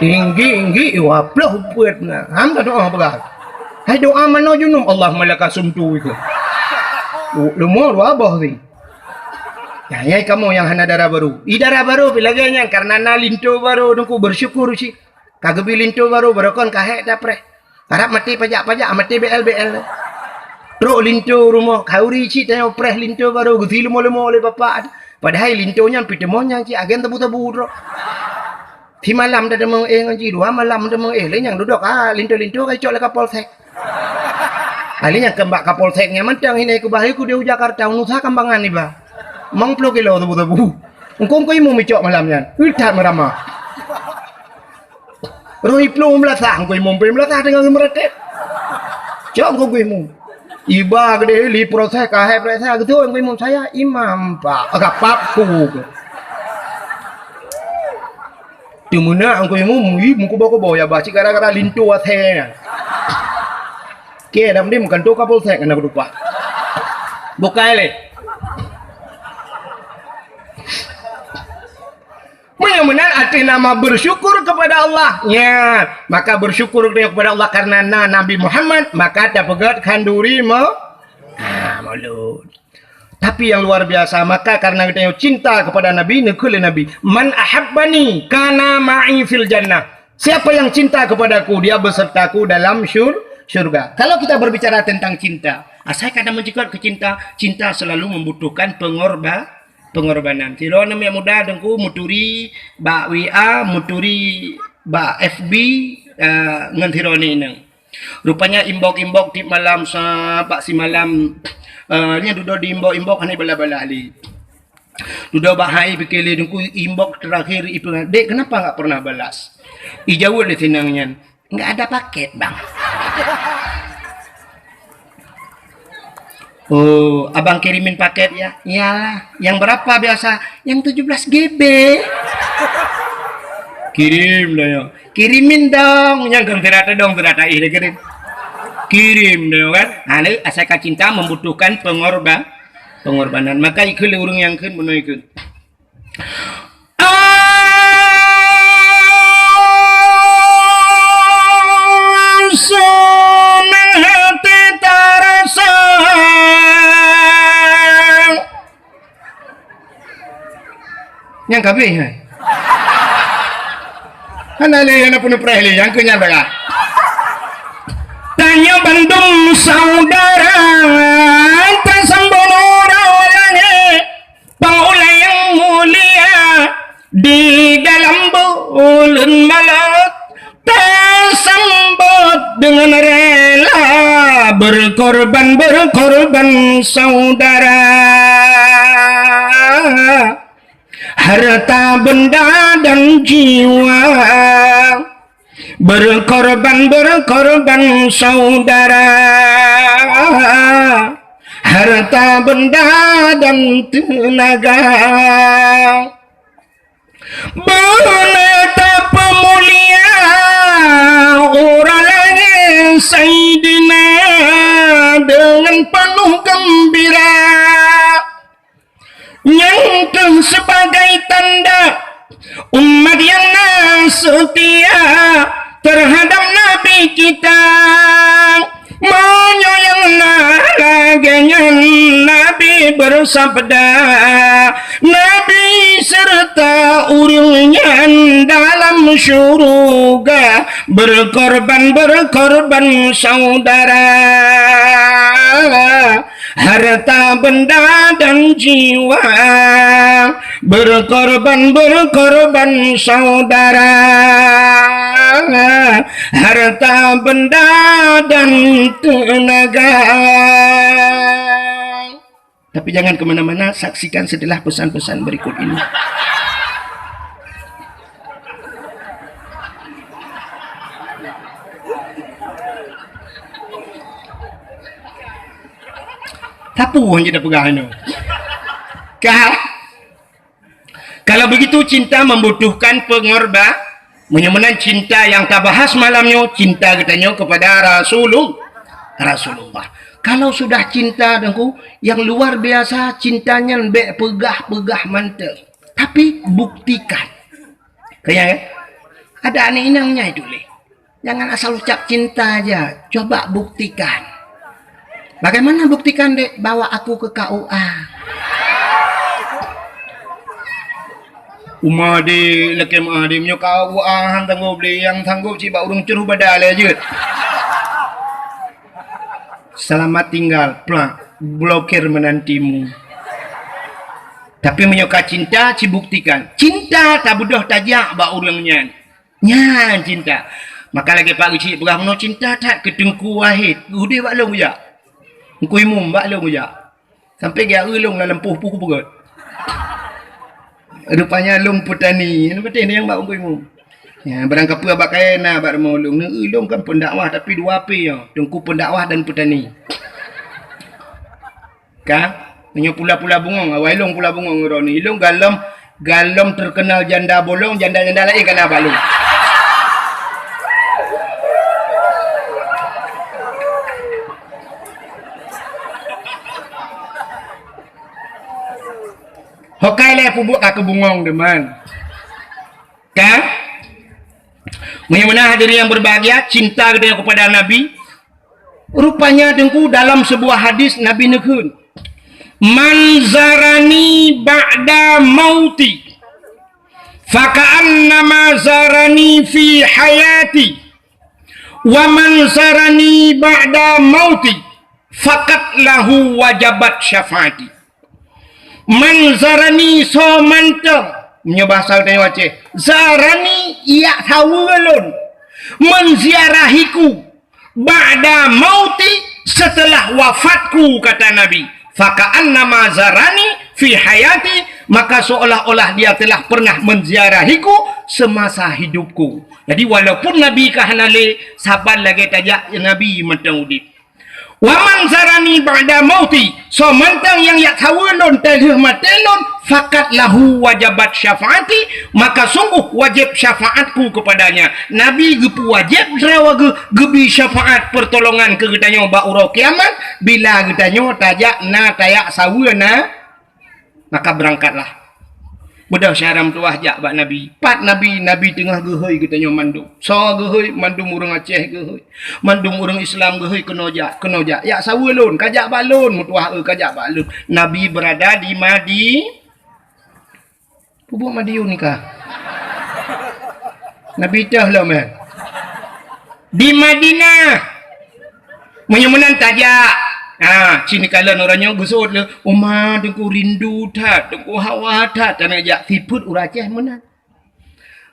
Tinggi waplah buatna. Ham tak doa belah. Hai doa mana junum Allah malaka sumtu itu. Lumur wabah ni. Ya kamu yang hana darah baru. Darah baru bilaganya karena na linto baru nungku bersyukur sih. Kagabi linto baru berokon kahek dapre. Harap mati pajak mati BL. Teruk linto rumah kauri sih tanya preh linto baru guti lemo oleh bapak. Padahal lintonya pitemonya sih agen tebu-tebu teruk. Di malam dah demang ngaji dua malam demang yang duduk linto kacau lah kapolsek. Alinya kembak kapolseknya mentang ini ke bahiku di Jakarta usaha kambangan ni bah. Mang 10 kilo tebu. Engkau mau micok malamnya. Udah merama. Rohi plum melatah engkau mau melatah dengan meretet. Cok engkau mau. Iba gede li proses kahe proses gitu engkau mau saya imam pak agak papku. Dimana angko yang muku bawa ya baci gara-gara lintu atenya. Ke dalam dia bukan tu kapal saya kena berupa. Bukai le. Mudah-mudahan arti nama bersyukur kepada Allah. Ya, maka bersyukur kepada Allah karena Nabi Muhammad maka dapat kanduri maulud. Tapi yang luar biasa maka karena kita cinta kepada Nabi nekul Nabi man ahabbani kana ma'i fil jannah. Siapa yang cinta kepadaku dia besertaku dalam syurga. Kalau kita berbicara tentang cinta, saya kadang menjadikan cinta selalu membutuhkan pengorbanan. Tiro namanya muda dengku muturi ba WA muturi ba FB ngantiro ni nang. Rupanya imbok di malam pak si malam nya duduk di imbok hanai bala-bala ali. Duduk bahai pikir dengku imbok terakhir itu dek kenapa enggak pernah balas? Ijawul di tinangnya. Enggak ada paket, Bang. Oh, abang kirimin paket ya? Iyalah. Yang berapa biasa? Yang 17 GB. Kirim dah ya. Kirimin dong. Yang terata dong, terata ini kirim. Kirim dah kan. Nah, asal cinta membutuhkan pengorbanan. Maka ikut urung yang kan benar ikut. Yang kabeh hai. Hanale yana punya prahli yang kenyal bala. Tanya Bandung saudara tersambono rawalane paulai yang mulia di dalam bulan malam tersambut dengan rela berkorban saudara. Harta benda dan jiwa berkorban saudara. Harta benda dan tenaga betapa mulia orang lain Sayyidina dengan penuh gembira yang sebagai tanda umat yang setia terhadap Nabi kita menyoyang laganya Nabi bersabda Nabi serta urungnya dalam syurga berkorban saudara. Harta benda dan jiwa berkorban saudara. Harta benda dan tenaga. Tapi jangan kemana-mana, saksikan setelah pesan-pesan berikut ini. Tapu yang kita pegang itu. Kalau begitu cinta membutuhkan pengorbanan. Menyembuhkan cinta yang kita bahas malamnya, cinta katanya kepada Rasulullah. Kalau sudah cinta dengku yang luar biasa cintanya lebih pegah mantap. Tapi buktikan. Kayak Ada aneh inangnya itu leh. Jangan asal ucap cinta aja. Coba buktikan. Bagaimana buktikan dek? Bawa aku ke KUA. Umah di lekem adimnya KUA hang tanggup beli yang tanggup ciba urung ceruh badal aja. Selamat tinggal, plak, blokir menantimu. Tapi menyuka cinta, cibuktikan. Cinta tak budoh tajak bak urangnya. Nyan cinta. Maka lagi Pak Uci berah meno cinta tak ketengku wahid. Udah bak long ya. Engkau imum bak long ya. Sampai dia ulung dalam puh-puh perut. Rupanya long putani. Ini betul ni yang bak engkau imum. Ya, barang kapua bak kayana bak mau ulung. Ulung kan pendakwah tapi dua api ya. Tengku pendakwah dan putani. Kan? Menyo pula-pula bungong, awailong pula bungong roni. Ilong galam terkenal janda bolong, janda-janda lain kena balung. Hokai le pubuk aku bungong deman. Kan? Bagaimana hadirin yang berbahagia, cinta kita kepada Nabi. Rupanya dengku dalam sebuah hadis Nabi nekun. Man zarani ba'da mauti faka'annama zarani fi hayati wa man zarani ba'da mauti fakat lahu wajabat syafaati. Man zarani so manteng menyebasal tanya waceh zarani iya hawalun menziarahiku ba'da mauti setelah wafatku kata Nabi. Faka'annama zarani fi hayati, maka seolah-olah dia telah pernah menziarahiku semasa hidupku. Jadi walaupun Nabi kahanale sabar lagi tajak Nabi mentang udip. Wa man zarani ba'da mauti, so mentang yang yak hawalun talih matelun fakat lahu wajabat syafaati, maka sungguh wajib syafaatku kepadanya. Nabi gepu wajib rawa gebi syafaat pertolongan ke getanya ba urau kiamat bila getanya tajak na tayak sawuna, maka berangkatlah. Budak syaram tuah jak bak Nabi. Pat Nabi tengah gehoi getanya mandum. So gehoi mandum urang Aceh gehoi. Mandum urang Islam gehoi kenojak. Ya sawulun kajak balun mutuah kajak balun. Nabi berada di Pubuk Madiun nikah. Nabi dah lah man. Di Madinah. Menyemenan tajak. Sini kalian orangnya gusut le. Umah dengku rindu tak, dengku hawa tak. Tanah jak siput uraceh mana.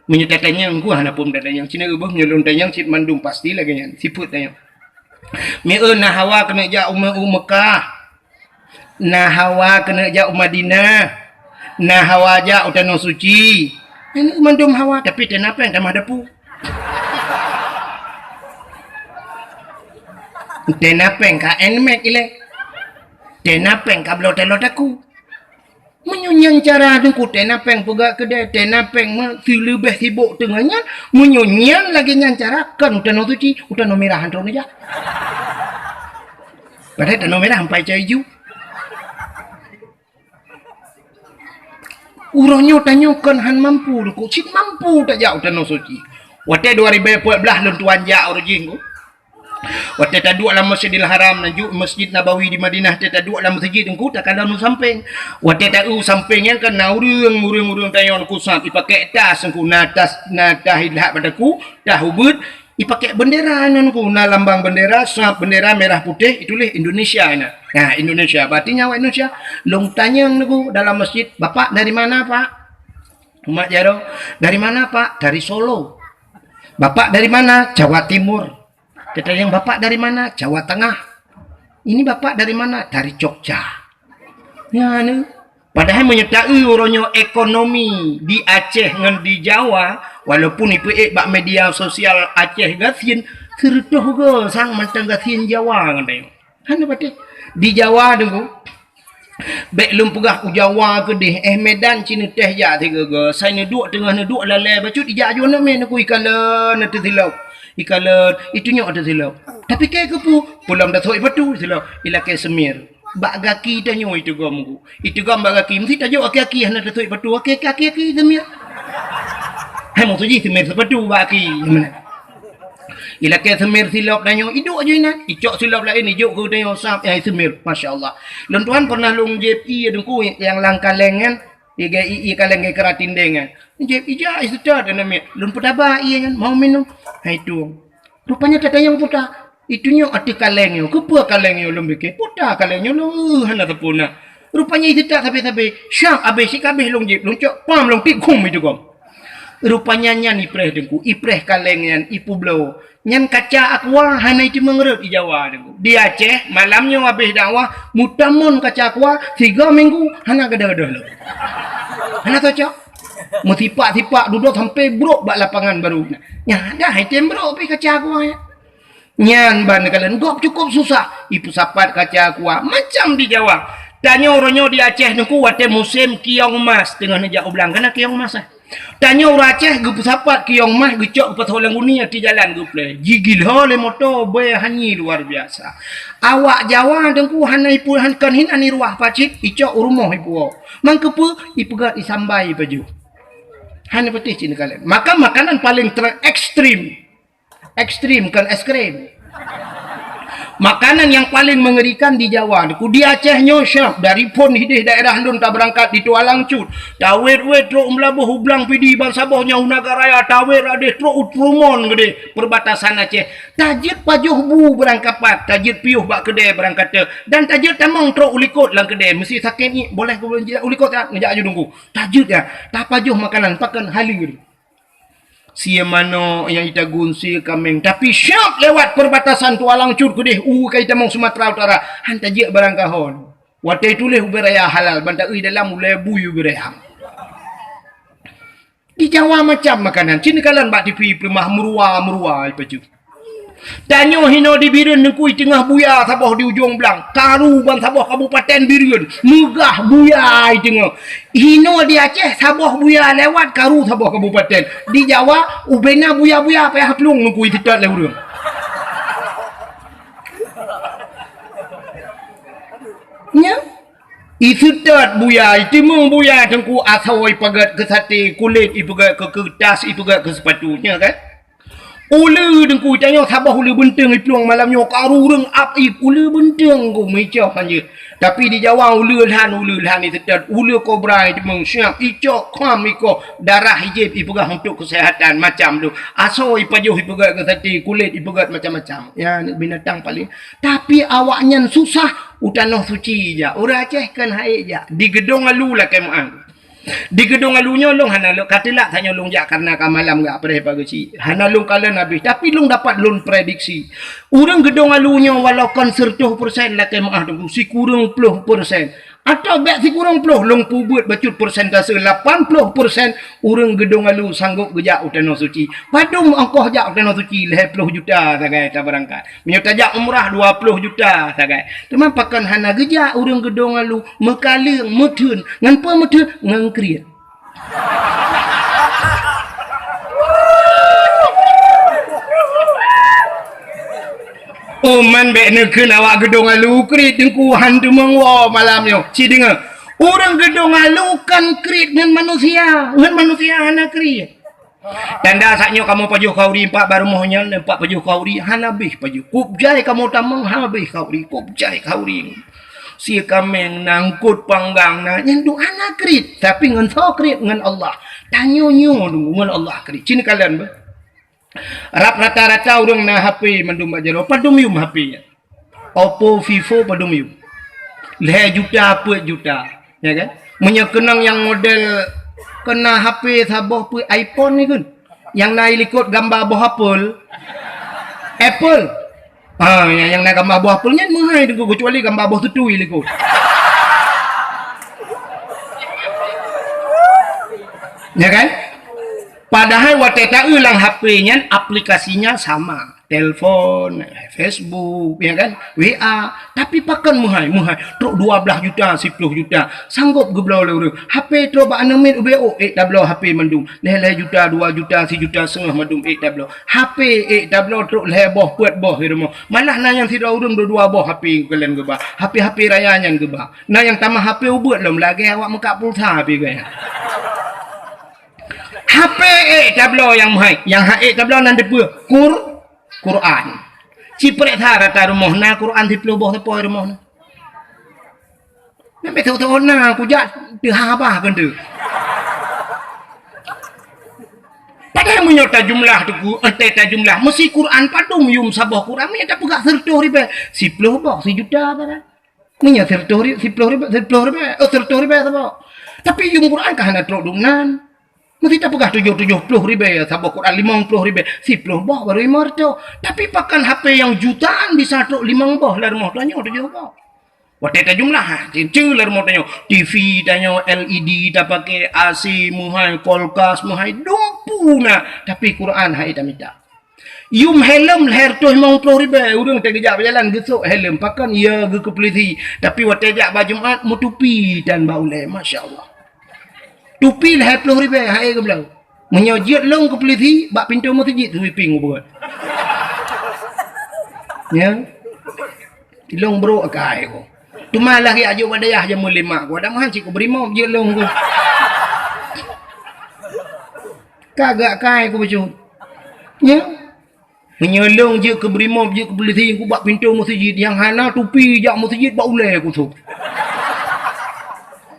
Menyetatanya engku hana pun datanya. Cina ubah nyelun tanya sit mandum pasti lagi nya. Siput tanya. Meun nah hawa kena jak Mekah. Nah hawa kena jak Madinah. Nah hawa jak utano suci. Ini mandum hawa tapi kenapa yang tamah depu? Tenapeng ka enmek ile. Tenapeng ka blot-lot aku. Menyunyang cara dengku tenapeng pega kedai tenapeng mah si lebih sibuk tengahnya menyunyang lagi nyan cara kan utano suci, utano merah antron aja. Padahal utano merah sampai hijau. Urangnya tanyakan han mampu dengku, sit mampu tak jauh utano suci. Wate 2014 lun tuan jak orjing ku. Waktu tak dua dalam Masjidil Haram najuk Masjid Nabawi di Madinah tak dua dalam masjid engku tak kada nu samping. Waktu tak samping yang kan urang tayon ku sat dipakai tas engku natas hilah padaku dah ubud dipakai bendera nanku na lambang bendera sap bendera merah putih itulah Indonesia na. Nah Indonesia berarti nyawa Indonesia. Long tanyang niku dalam masjid, "Bapak dari mana, Pak?" Umat jaro, "Dari mana, Pak?" "Dari Solo." "Bapak dari mana?" "Jawa Timur." Kita yang bapak dari mana? Jawa Tengah. Ini bapak dari mana? Dari Jogja. Ya ni. Padahal menyertai orangnya ekonomi di Aceh dengan di Jawa, walaupun itu bak media sosial Aceh gasin, sertuh ke sang mentang gasin Jawa kan tayo. Hana pati di Jawa dulu. Bek lum pegah ku Jawa ke deh Medan Cina teh ja tiga ke. Saya ni duk tengah ni duk lalai bacut ijak jo na men aku ikalan na tersilau. Ikalan itu nyok ada silau. Tapi kayak kepu pulang dah thoi batu silau. Ila kayak semir. Bak gaki dah nyok itu gam. Itu gam bak gaki mesti tajuk aki-aki hana dah thoi batu. Aki semir. Hai mau tuji semir sepatu baki. Ila ke semir silap danyo iduk aja ina. Icok silap lain ijuk ke danyo sap ai semir. Masya-Allah. Lon tuan pernah long JP dengku yang langkah lengan iga kaleng ke keratin dengan. JP ja istad nama. Lon petaba iya kan mau minum. Hai tu. Rupanya kata yang puta. Itunya arti kalengnya. Kepa kalengnya lom beke. Puta kalengnya lom hana tepuna. Rupanya itu tak sampai-sampai. Syam habis si kabeh long JP. Long cok pam long tikum itu kom. Rupanya nyan ipreh dengku. Ipreh kaleng nyan ipu blow. Nyan kaca aqua hana itu mengerut di Jawa dengku. Di Aceh malamnya habis dakwah mutamun kaca aqua 3 minggu hana gada-gada lo. Hana cocok. Mutipak-tipak duduk sampai brok bak lapangan baru. Nya dah item brok pi kaca aqua ya. Nyan ban kalian gop cukup susah. Ipu sapat kaca aqua macam di Jawa. Tanya orangnya di Aceh dengku wate musim kiong mas dengan nejak ulang kana kiong mas. Tanya orang Aceh gup sapat kiong mah gecok ke holang unia di jalan gup le. Gigil hole motor be hanyi luar biasa. Awak Jawa dengku hanai pu hankan hin ani ruah pacit icok rumah ipu. Mangkepu ipegat isambai baju. Hana petih cina kalian. Maka makanan paling ekstrim. Ekstrim kan es krim. Makanan yang paling mengerikan di Jawa. Di Aceh nyosyaf. Dari pun hidih daerah Lun tak berangkat di Tualang Cut. Tawir-wir truk melabuh hublang pidi bang sabohnya Unaga Raya. Tawir adeh truk utrumon gede. Perbatasan Aceh. Tajir pajuh bu berangkat pat. Tajir piuh bak kedai berangkat te. Dan tajir tamang truk ulikot lang kedai. Mesti sakit ni. Boleh ulikot tak? Ngejak aja nunggu. Tajir ya. Tak pajuh makanan. Pakan halir. Sia mano yang ita gunsi kameng tapi syap lewat perbatasan Tualang Cut kedeh kaita mong Sumatera Utara hanta je barangkahon watai tuleh beraya halal banta dalam mulai buyu bereham di Jawa macam makanan sini kalian bak TV rumah murua ipaju tanyo hino di Birun nekui tengah buya saboh di ujung belang karu ban saboh kabupaten Birun megah buya tengah hino di Aceh saboh buya lewat karu saboh kabupaten di Jawa ubena buya-buya payah pelung nekui tidak lewat nya itu tak buya timung buya tengku asawai pagat ke sate kulit ipagat ke kertas ipagat ke sepatunya kan ulu dengku tanya sabah ulu benteng ipluang malamnya karu reng api ulu benteng ku mecah hanya tapi di Jawa ulu lhan ni tetap ulu kobra itu mengsyap icok kam iko darah hijab ipegah untuk kesehatan macam tu aso ipajuh ipegah ke tadi kulit ipegah macam-macam ya binatang paling tapi awaknya susah utanoh suci je orang Aceh kan haik je di gedung alu lah kemang di gedung alunya long hana long katilah tanya long jak karena kamalam gak pernah pagi hana long kalian habis tapi long dapat long prediksi urang gedung alunya walau kan 100% lah kemah tu si kurang 10% atau bek si kurang 10 long pubut bacut persentase 80% urang gedung alu sanggup gejak utano suci padum angkoh jak utano suci 10 juta sagai tak berangkat menyata jak umrah 20 juta sagai teman pakan hana gejak urang gedung alu mekaling metun ngan pa metun ngan kriat man bek neken awak gedung alu krit dengku hantu mengwa malamnya si dengar orang gedung alu kan krit dengan manusia hana krit tanda saknya kamu pajuh kauri 4 baru mohnya 4 pajuh kauri hana bih pajuh kupjai kamu tamang habis kauri kupjai kauri si kameng nangkut panggang na nyendu hana krit tapi ngan so krit ngan Allah tanyo nyo ngan Allah krit cini kalian bah rap rata-rata orang na HP mandum bajaro padum yum HP nya Oppo Vivo padum yum 5 juta 4 juta ya kan menyekenang yang model kena HP sabah pu iPhone ni kan yang naik likut gambar buah Apple yang naik gambar buah Apple nya mahal tu kecuali gambar buah tutui likut ya kan padahal waktu tak ulang HP-nya aplikasinya sama telepon, Facebook, ya kan, WA, tapi pakan muhai, truk 12 juta, 10 juta, sanggup geblau le HP truk ba 6 menit UBO, tablo HP mandum, leh juta, 2 juta, 1 juta setengah mandum, tablo, HP, tablo truk leh boh, puat boh, hirmo, malah na yang tidak urung 2 boh HP kalian geba, HP rayanya geba, na yang tambah HP ubut lom lagi awak muka pulsa HP gaya. HP tablo yang mahai. Yang hae tablo nan depa Quran. Ciprek tha rata rumah na Quran di peloboh tepo rumah na. Nak betul tu na ku jak de ha bah kan tu. Padahal menyota jumlah tu ku entah jumlah mesti Quran padum yum sabah Quran me tak pegak sertuh ribe. 10 bah 1 juta pada. Minya sertuh ribe 10 ribe oh sertuh ribe sabah. Tapi yum Quran kah nak trok dumnan. Mesti tak pegah 70 ribe sabah Quran 50 ribe 10 bah baru imar tu. Tapi pakan HP yang jutaan bisa trok 5 bah lah rumah tanya 7 bah. Waktu tak jumlah, cincin lah rumah tanya. TV tanya LED tak pakai AC muhai, kulkas muhai, dumpu na. Tapi Quran hai tak minta. Yum helm leher tu 50 ribu. Urang tak kejap berjalan gesuk helm pakan ya ge kepeliti. Tapi waktu jak baju Jumaat mutupi dan baulai, masya-Allah. Tupi leher 10 ribu hai ke belau. Menyojit long kepeliti bak pintu masjid tu ping buat. Ya. Long bro akai ko. Tu malah ya ajo wadayah jamu 5 gua dah mahan cik ku berimau je long ku. Kagak kai ku baju. Ya. Menyolong je ke berimau je ke beliti ku bak pintu masjid yang hana tupi jak masjid bak ulai ku tu.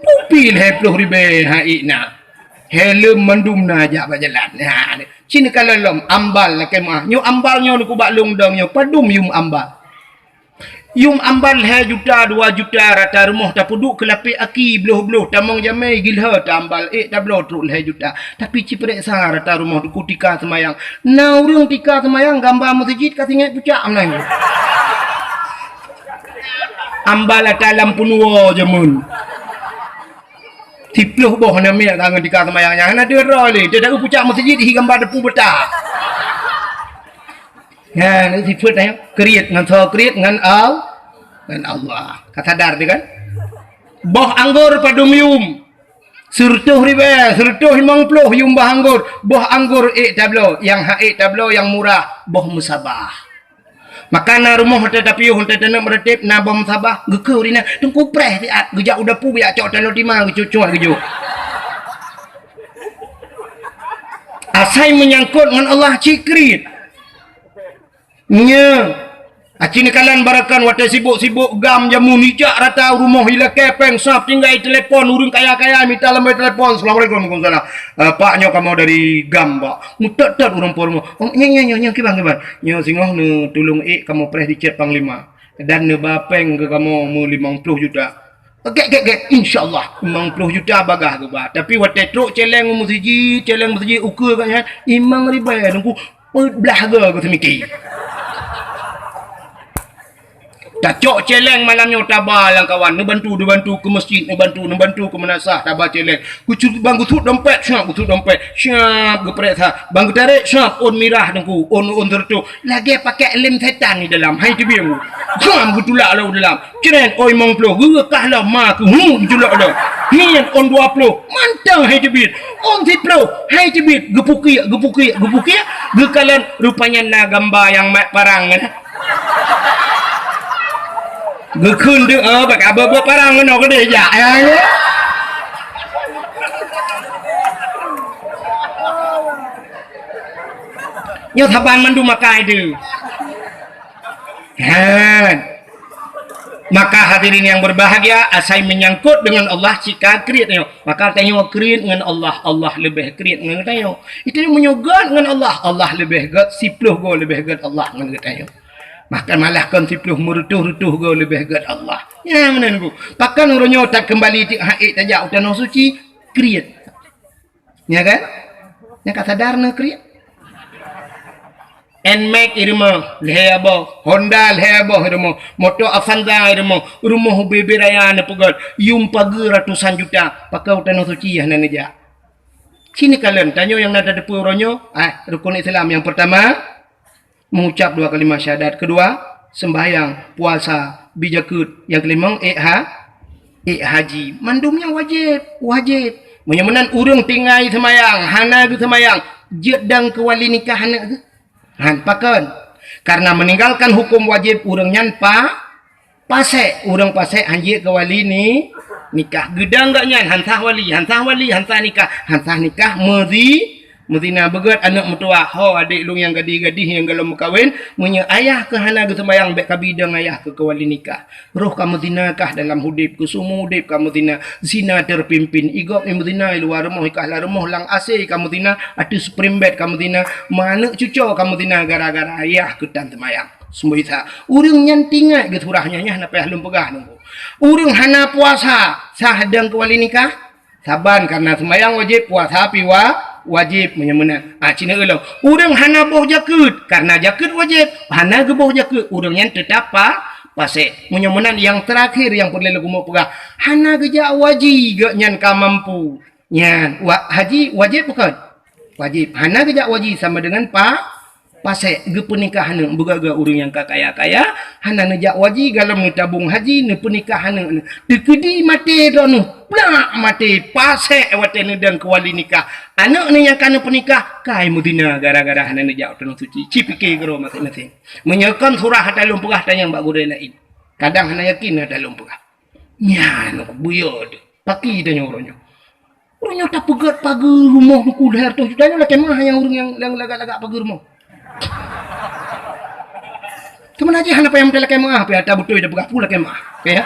Tupi le 10 ribu hai na. Helm mandum na jak berjalan. Ha. Cina kalau lom ambal lah kemah. Nyo ambalnya ku bak long dong nyo padum yum ambal. Yum ambal 1 juta 2 juta rata rumah tak puduk kelapik aki beluh-beluh tamang jamai gilha tambal tablo truk 1 juta tapi ciprek sah rata rumah tu tika semayang na urang tika semayang gambar masjid ka tinggal pucak menang ambal dalam punua jamun tipluh boh na me tangan tika semayang yang ada role dia dak pucak masjid hi gambar depu betak. Ya, ni sifat dia kriat ngan tho kriat ngan Allah. Kata dar dia kan. Boh anggur padumium. Surtuh ribe, surtuh 50 yum boh anggur. Boh anggur tablo, yang tablo yang murah, boh musabah. Makanan rumah tetapi hun tetana meretip na boh musabah gekeu dina tengku preh tiat gejak udah pu biak cok talo timang gecucuat gejo. Asai menyangkut dengan Allah cikrit. Nya acini kalan barakan wate sibuk-sibuk gam jamu nijak rata rumah hila kepeng sap tinggal telefon urang kaya-kaya minta lambai telefon. Assalamualaikum warahmatullahi wabarakatuh. Paknya kamu dari gam pak mutat-tat urang por rumah. Oh nya kibang nya singoh ne tulung kamu preh di chat panglima dan ne bapeng ke kamu mu 50 juta. Gek insyaallah 50 juta bagah ke ba. Tapi wate truk celeng masjid ukur kan imang ribai nungku belah ke semiki. Tak cok celeng malamnya tabah lang kawan ni bantu ke masjid ni bantu ke menasah tabah celeng kucut bang gutut dompet syap geprek ha bang tarik syap on mirah dengku on tertu lagi pakai lem setan ni dalam hai tibi mu jam gutulak lah dalam ceren oi mong plo gekah lah ma ku gutulak lah ni on 20 mantang hai tibi on 10 hai tibi gepuki gekalan rupanya na gambar yang mak parang kan gekun tu bak apa parang no ke dia ya nyo thaban mandu makai tu maka hadirin yang berbahagia asai menyangkut dengan Allah jika kriat nyo maka tanya kriat dengan Allah lebih kriat dengan tanya itu menyogat dengan Allah lebih gat 10 go lebih gat Allah dengan tanya maka malah kan 10 merutuh-rutuh go lebih gat Allah ya mana ku pakan uronyo tak kembali tik haid tajak utano suci kriat ya kan yang kata darna kriat Nmax irma lehabo Honda lehabo irma motor Avanza irma rumah bebe raya ne pegal yum pagi ratusan juta pakai utano suci ya neja sini kalian tanya yang nada depu uronyo rukun Islam yang pertama mengucap 2 kalimat syahadat, kedua sembahyang, puasa, bijakut, yang kelima haji. Mandumnya wajib. Menyemenan urang tinggal semayang, hana ke semayang, jedang ke wali nikah hana ke. Pakan. Karena meninggalkan hukum wajib urang nyan pasek, urang pasek hanji ke wali ni nikah. Gedang gak nyan hantah wali, hantah nikah, mezi Mudina begat anak mutua ho adik lu yang gadih-gadih yang galau kawin munya ayah ke hana ke sembayang bek kabidang ayah ke wali nikah. Roh kamu tinakah dalam hudip ku sumu hudip kamu tina zina terpimpin igop kamu tina luar rumah ikah la rumah lang ase kamu tina atu sprimbet kamu tina mana cuco kamu tina gara-gara ayah ke tan sembayang. Semua itu urang nyantingai ke turahnya nya na peh lum pegah nunggu. Urang hana puasa sah hadang ke wali nikah saban karena sembayang wajib puasa piwa wajib menyemena. Cina ulang. Urang hana boh jakut. Karena jakut wajib. Hana ke boh jakut. Urang yang tetap pasek. Menyemenan yang terakhir yang perlu lagu mau pegah. Hana gejak wajib. Gak nyan ka mampu. Nyan. Haji wajib bukan? Wajib. Hana gejak wajib sama dengan pasek. Ge pernikahan. Begaga urang yang kaya-kaya. Hana nejak wajib. Galam ni tabung haji. Ni pernikahan. Dekedi mati donu. Plak mati pasek wate nedang ke wali nikah. Anak ni yang kana pernikah kai mudina gara-gara hana nejak tanah suci. Cipike gero masing-masing. Menyekan surah dalam pegah tanya mbak gure lain. Kadang hana yakin dalam pegah. Nyan buyod. Paki tanya orangnya. Orangnya tak pegat pagar rumah ku dah tu. Tanya lah kemah yang orang yang lagak-lagak pagar rumah. Teman aja hana payah mentelak kemah. Payah tak betul dah pegah pula kemah. Ya.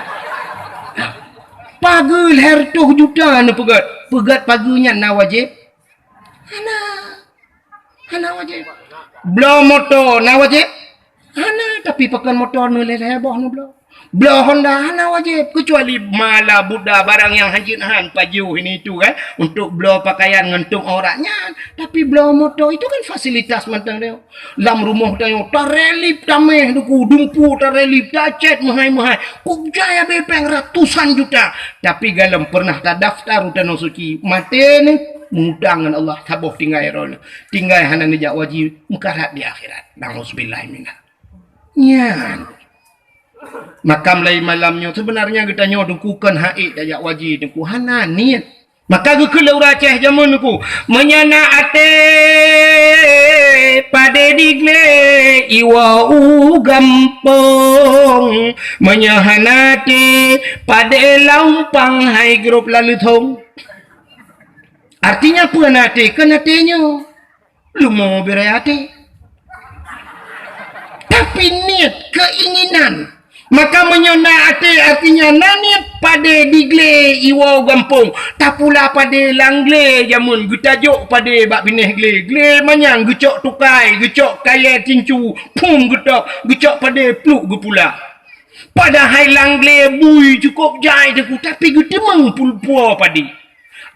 Pagul hertuh juta na pegat. Pegat pagunya na wajib. Hana wajib. Bela motor na wajib. Hana tapi pakan motor nu le heboh nu bela. Bela Honda hana wajib kecuali mala Buddha barang yang hajinahan paju ini itu kan untuk bela pakaian ngentung orangnya. Tapi bela motor itu kan fasilitas mantang dia. Lam rumah dia tarelip tameh duku dumpu tarelip dacet mahai-mahai. Kok jaya bepeng ratusan juta. Tapi galam pernah tak daftar tanah suci. Mati ni mudangan Allah taboh tinggal rona. Tinggal hana nejak wajib mukarat di akhirat. Nauzubillah minna. Nyan. Makam lain malamnya sebenarnya kita nyo dukukan haid dayak wajib duku hana niat. Maka ke kelau raceh zaman duku menyana ate pade digle iwa gampong menyahanati pade lampang hai grup lalu thong. Artinya apa nate kenatenya lu mau berayati. Tapi niat keinginan maka menyona artinya naniat pada digle iwa gampung tak pula pada langle jamun getajuk pada bak bineh gle manyang gecok tukai gecok kaya cincu pum gecok pada pluk ge pula pada hai langle bui cukup jai deku tapi getemeng pulpua padi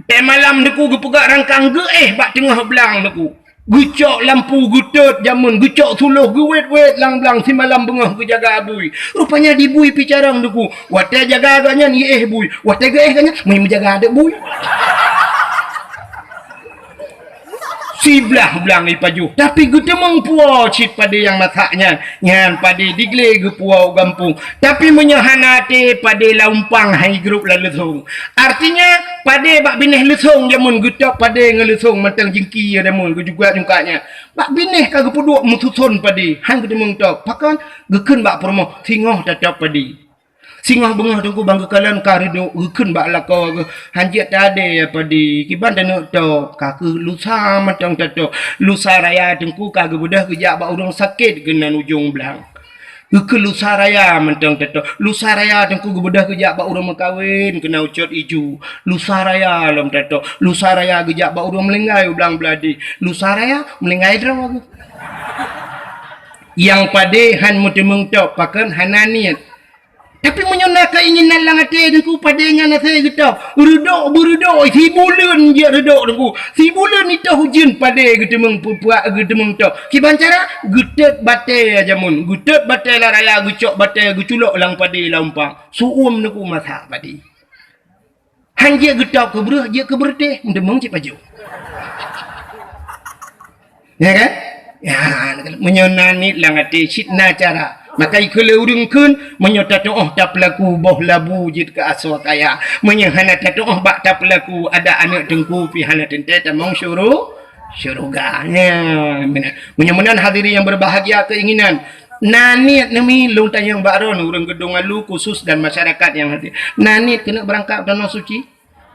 pe malam deku ge pegak rangkang ge bak tengah belang deku gecok lampu gutut jamun gecok suluh gewet-wet lang-lang si malam bengah ke jaga abui rupanya di bui picarang duku wate jaga agaknya ni bui wate ge agaknya mai menjaga adik bui si belah-belang ipaju tapi getemeng puau cit pada yang mataknya nyan pada digle ge puau gampung tapi menyahanati pada laumpang hai grup lalethong artinya pada bak bineh lesong jamun getak pada ngelesong matang jengki ada mun ge juga jungkanya bak bineh ka ge puduk mutuson pada hang getemeng tok pakan geken bak promo singoh tetap pada singah bengah tunggu bangga kalan karido geken bak lakau hanjat tade pada kiban tanu tok kaku lusa matang tato lusa raya tengku ka ge budah gejak bak urang sakit genan ujung belang ke lusa raya mentang tato lusa raya tengku ge budah gejak bak urang makawin kena ucot iju lusa raya lam tato lusa raya gejak bak urang melenggai belang beladi lusa raya melenggai draw yang pade han mutemeng tok pakan hananiat. Tapi menyona keinginan lang ate dengku padanya na saya getau berudok si bulan je redok dengku si bulan itu hujan pada getemeng puak getemeng tok kiban cara getet bate jamun getet bate la raya gecok bate geculok lang pada lampang suum dengku masak padi han je getau ke berah je ke berde demeng cik paju ya kan ya menyona ni lang ate sitna cara maka ikula urung kun menyota toh tak pelaku boh labu jit ke aswa kaya menyahana toh bak tak pelaku ada anak tengku pi hana tente tamong syuruganya menyemenan hadiri yang berbahagia keinginan nanit nami long tanyang baron urang gedung alu khusus dan masyarakat yang hadir nanit kena berangkat tanah suci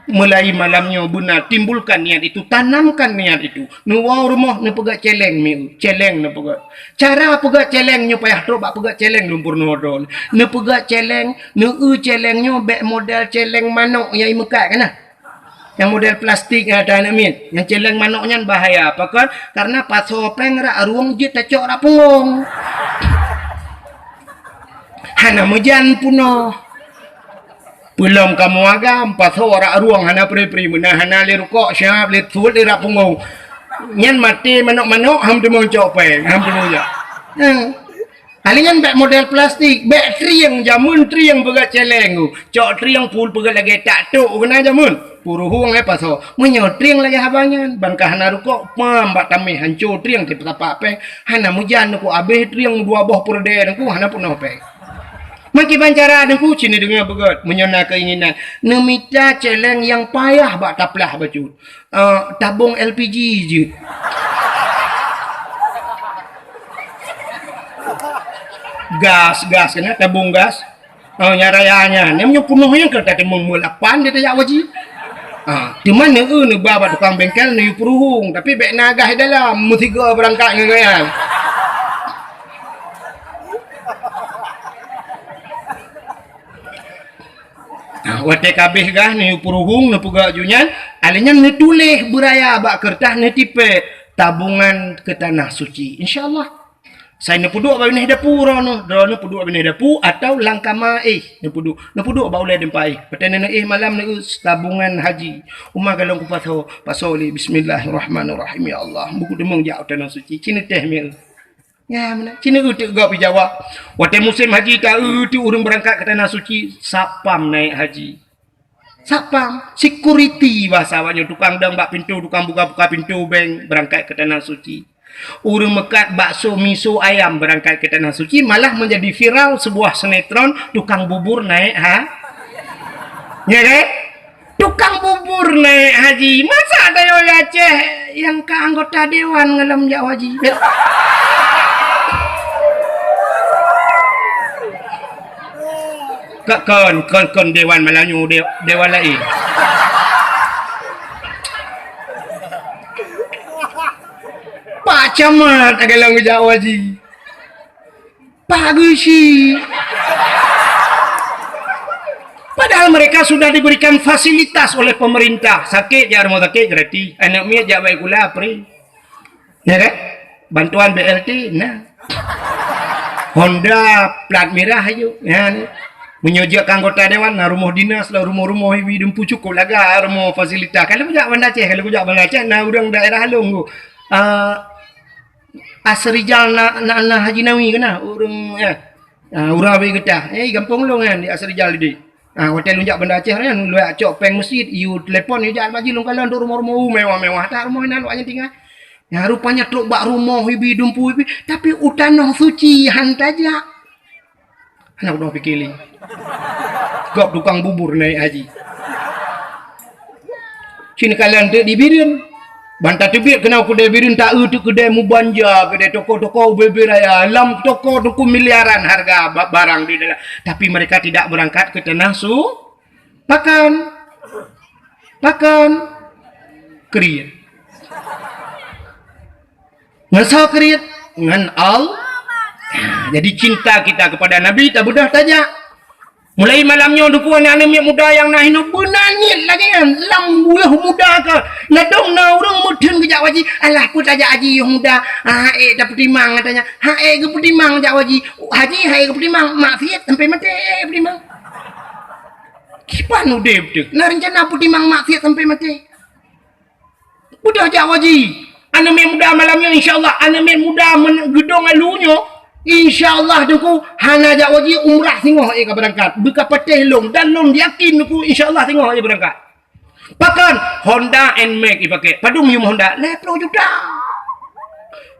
Mulai malamnya benar timbulkan niat itu, tanamkan niat itu. Nuwau rumah ne pegat celeng mi, celeng ne pegat. Cara pegat celengnya payah tu bak pegat celeng lumpur nodol. Ne pegat celeng, ne celengnya bek model celeng manuk yang imekat kan. Yang model plastik ada nak min. Yang celeng manuknya bahaya apa kan? Karena pas sopeng rak ruang je tacok rak punggung. Hana mujan puno. Belum kamu agam pas rak ruang hana pri-pri menah hana le rukok syap le tul le rak punggung. Nyan mati manuk-manuk ham tu mau copeng, ham tu mau ja. Alingan bek model plastik, bek triang jamun triang pegat celeng tu. Cok triang pul pegat lagi tak tu kena jamun. Puru huang paso. Menyo triang lagi habangan. Bangkah hana rukok pam bak tamih hancur triang ti petapak peng. Hana mujan ku abeh triang dua boh purde ku hana pun peng. Maki pancara ku cini dengan begat menyona keinginan. Nemita celeng yang payah bak taplah baju. Tabung LPG je. Gas kena tabung gas. Nyarayanya. Ni punya penuhnya ke tadi memulapan dia tak wajib. Di mana ni bawa tukang bengkel ni peruhung tapi bek nagah dalam musiga berangkat dengan wate kabeh gah ni peruhung ni pegak junyan alanya ni tulis beraya bak kertas ni tipe tabungan ke tanah suci insyaallah saya ni puduk bagi ni dapur no drone puduk bagi ni dapur atau langkama ni puduk bau le dempai petene malam ni tabungan haji umma galong ku pasoli bismillahirrahmanirrahim ya Allah buku demong jau tanah suci cini teh mil ya mana cini utik gak pi Jawa wate musim haji ta utik urang berangkat ke tanah suci sapam naik haji sapam security bahasa awaknya tukang dang bak pintu tukang buka-buka pintu bank berangkat ke tanah suci. Urang mekat bakso miso ayam berangkat ke tanah suci malah menjadi viral sebuah sinetron tukang bubur naik ya kan? Tukang bubur naik haji masa ada yang Aceh yang ke anggota dewan ngelam jak haji kon dewan Melayu dewan lain Pak Camat ada lang Jawa ji. Pak Gusi. Padahal mereka sudah diberikan fasilitas oleh pemerintah. Sakit jangan mau sakit gratis. Anak miat jak baik gula pri. Ya kan? Bantuan BLT nah. Honda plat merah ayo. Ya ni. Menyojak anggota dewan nah rumah dinas lah rumah-rumah ibu dempu cukup laga rumah fasilitas. Kalau jak Banda Aceh, kalau jak Banda Aceh nah urang daerah Halong tu. Asrijal na Haji Nawi kena urang ya. Urang abi getah. Gampang long kan di Asrijal di. Hotel lunjak Banda Aceh kan lu acok peng masjid you telefon you jangan maji long kalan rumah-rumah mewah-mewah tak rumah nan wanya tinggal. Ya rupanya truk bak rumah ibi dumpu ibi tapi utanah suci hantaja. Anak udah pikir gop tukang bubur naik haji. Sini kalian tu dibirin. Bantah tebik kena kedai birin tak tu kedai mubanja, kedai toko-toko beberaya, lam toko miliaran harga barang di dalam. Tapi mereka tidak berangkat ke tanah pakan kriit. Ngasa kriit ngan jadi cinta kita kepada Nabi tak mudah saja. Mulai malamnya dukuan anak muda yang nahin benanit lagi kan lam buah muda ke nadong na urang mudun ke jak waji alah put aja haji yang muda dah petimang katanya ke petimang jak waji haji ke petimang maksiat sampai mati petimang kipan udep tu na rencana petimang maksiat sampai mati udah jak waji anak muda malamnya insyaallah anak muda gedong alunya InsyaAllah duku hana jak wajib umrah tengok ia berangkat. Buka petih long dan long yakin duku insyaAllah tengok ia berangkat. Pakan Honda NMAX dipakai. Padung yung Honda 10 juta.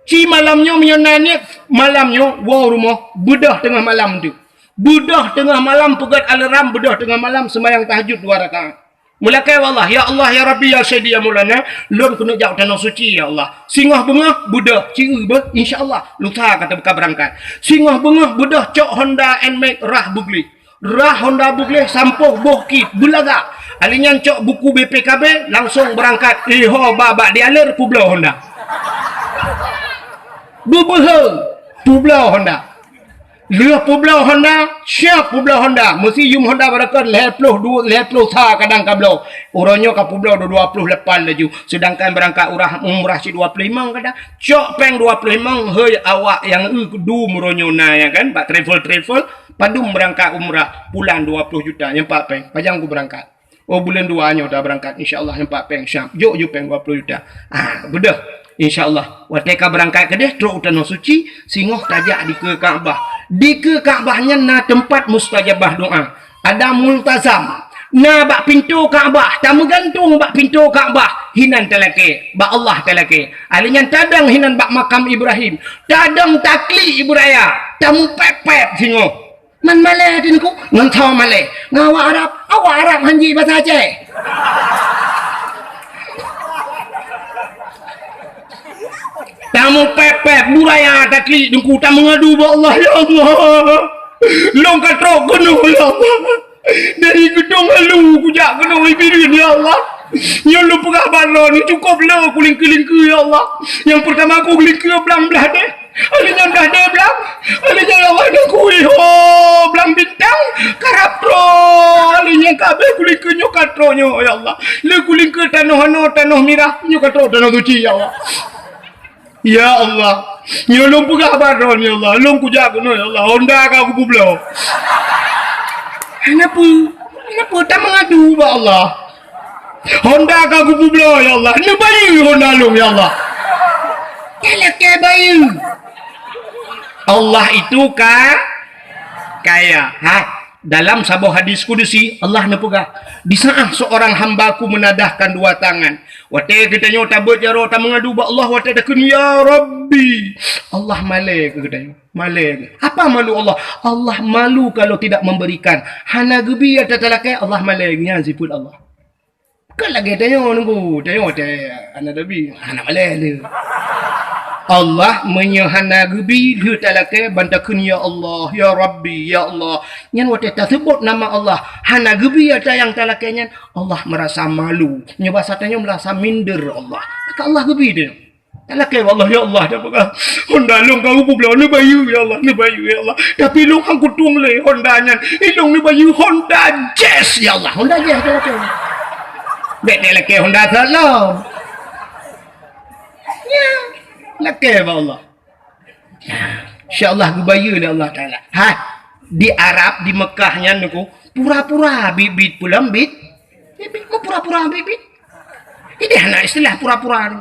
Ci malamnya menyonanya malamnya wow rumah bedah tengah malam tu. Bedah tengah malam pegat alarm bedah tengah malam sembahyang tahajud 2 rakaat. Mulakai wallah ya Allah ya Rabbi ya Sayyidi ya Maulana lon kena jauh tanah suci ya Allah singah bengah budah ciu be insyaallah lusa kata buka berangkat singah bengah budah cok Honda NMAX rah Honda Bugli sampoh boh kit bulaga Alinya cok buku BPKB langsung berangkat. Iho babak dialir Pulau Honda. Bubehel Pulau Honda. Leh Pulau Honda, siap Pulau Honda. Mesti yum Honda berakan leh puluh sa kadang kablo. Orangnya ke Pulau 20 lepas laju. Sedangkan berangkat umrah si 25 kadang. Cok peng 25 hei awak yang du muronyo na ya kan. Pak travel padum berangkat umrah bulan 20 juta yang pak peng. Pajang ku berangkat. Oh bulan 2 nya dah berangkat insyaallah yang pak peng syam. Jok ju peng 20 juta. Bedah. InsyaAllah. Wateka berangkat ke dia, teruk tanah suci, singoh tajak di ke Kaabah. Di ke Kaabahnya na tempat mustajabah doa. Ada multazam. Na bak pintu Kaabah. Tamu gantung bak pintu Kaabah. Hinan telake. Bak Allah telake. Alinya tadang hinan bak makam Ibrahim. Tadang takli Ibraya. Tamu pepet singoh. Man malay dinku. Ngantau malay. Ngawa Arab. Awak Arab hanji bahasa Aceh. Tamu pepet buraya takli dengku tak mengadu ba Allah ya Allah. Long katrok penuh ya Allah. Dari gedung halu kujak kena ibirin ya Allah. Yang lu pegah balon ni cukup lah kuling-kelingke ya Allah. Yang pertama aku kelingke belang-belah deh. Alinya dah deh belang. Alinya ya Allah dah kui ho belang bintang karapro. Alinya kabeh kulingke nyo katro nyo ya Allah. Le kulingke tanah mirah nyo katro tanah suci ya Allah. Ya Allah, nyolong pegah baron ya Allah, long kujak no ya Allah, Honda ka aku pulau. Kenapa tak mengadu ba Allah? Honda ka aku pulau ya Allah, ni bayi Honda long ya Allah. Kelak ke bayi. Allah itu kaya. Dalam sebuah hadis kudusi Allah nepugah di saat seorang hambaku menadahkan dua tangan wate kitanya tabut jaro ta mengadu ba Allah wate dakun ya Rabbi Allah malek kitanya malek apa malu Allah malu kalau tidak memberikan hana gebi ada talakai Allah maleknya zipul Allah kan lagi tanya nunggu tanya wate ana dabi hana malek Allah menyahana gebi lu talakai bantakun ya Allah ya Rabbi ya Allah nyan wate tersebut nama Allah hana gebi ada yang talakainya Allah merasa malu nyoba satanya merasa minder Allah maka Allah gebi dia talakai Allah ya Allah dah pegang Honda long kau pulau ni bayu ya Allah ni bayu ya Allah tapi long angku tuang le Honda nyan ilong ni bayu Honda Jazz ya Allah Honda Jazz talakai bet talakai Honda salah ya laki ba Allah insyaAllah gebaya lah Allah Ta'ala di Arab di Mekahnya nuku pura-pura bibit pulang bibit mau pura-pura bibit ini anak istilah pura-pura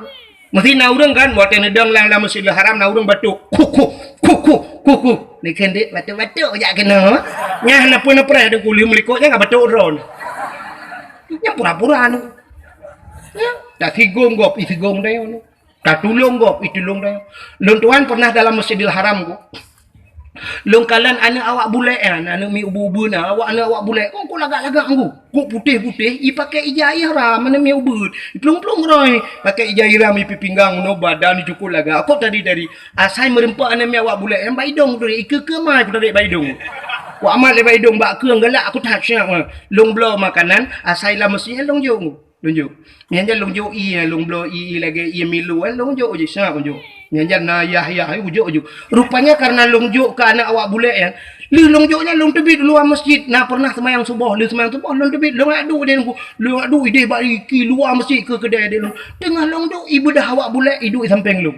mesti na urang kan buat yang nedang lang dalam Masjidil Haram na urang batuk kuku ni kendek batuk jak kena nyah na pun pernah ada kulit melikutnya enggak batuk ron nya pura-pura nu ya tak tigong gop itigong dah nu tak tulung gop itulung dah lon tuan pernah dalam Masjidil Haram ko long kalan anak awak bule anak mi ubu-ubu na anak awak bule ko lagak-lagak angku ko putih-putih i pakai ijah ihram mana mi ubu plung-plung roy pakai ijah ihram i pinggang no badan cukup lagak aku tadi dari asai merempak anak mi awak bule yang baidong tu ke mai dari baidong wa amat le baidong bak keung galak aku tak syak long blow makanan asai lah mesti long jong lonjuk nyanjan lonjuk long blow lagi milu lonjuk je syak lonjuk nyanjan na yah ujuk rupanya karena lonjuk ke anak awak bule ya lu longjoknya long tebit luar masjid nah pernah semayang subuh long tebit long adu dia lu adu ide bari ki luar masjid ke kedai dia tengah longjok ibu dah awak bule hidup samping lu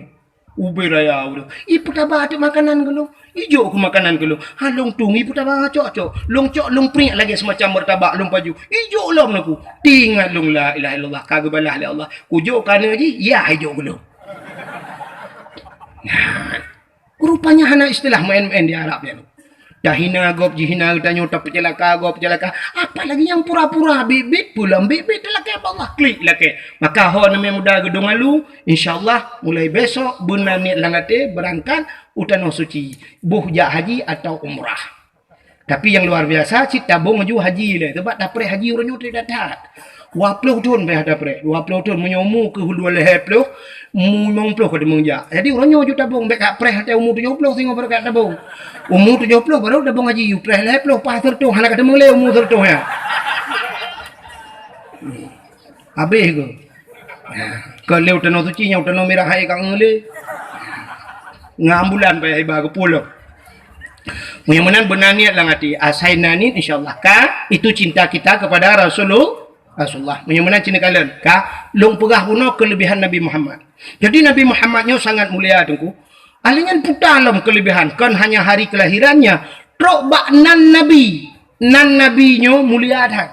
ubi raya udah ibu tabah ada makanan ke lu ijo ke makanan ke lu long tung ibu tabah cok long pring lagi semacam bertabak long baju ijo long aku tinggal long la ilaha illallah kagak balah oleh Allah kujo kana ji ya ijo ke lu rupanya hana istilah main-main di Arab ya dah hina gop jihina tanya tapi celaka apalagi yang pura-pura bibit pulang bibit laki Allah klik laki maka ho namanya muda gedung alu insyaallah mulai besok bulan ni langate berangkat utanah suci buh jak haji atau umrah tapi yang luar biasa cik tabung maju haji le sebab dapre haji orang tidak datang 20 tahun dah dapre 20 tahun menyomu ke hulu leher ploh mung ploh ke demengja jadi orang nyo tabung bek preh atau umur 70 singo baru kat tabung umur 70 baru tabung haji preh leher ploh pas tertu hana kat demeng le umur tertu ya Habis ke? Kalau utano suci nya utano merah hai kang ngele. Ngambulan payah iba ke pulau. Mudah-mudahan benar niat lang hati. Asai nani insyaallah ka itu cinta kita kepada Rasulullah. Mudah-mudahan cinta kalian ka long pegah puno kelebihan Nabi Muhammad. Jadi Nabi Muhammadnya sangat mulia tengku. Alingan putalam kelebihan kan hanya hari kelahirannya. Trok bak nan nabinya mulia dah.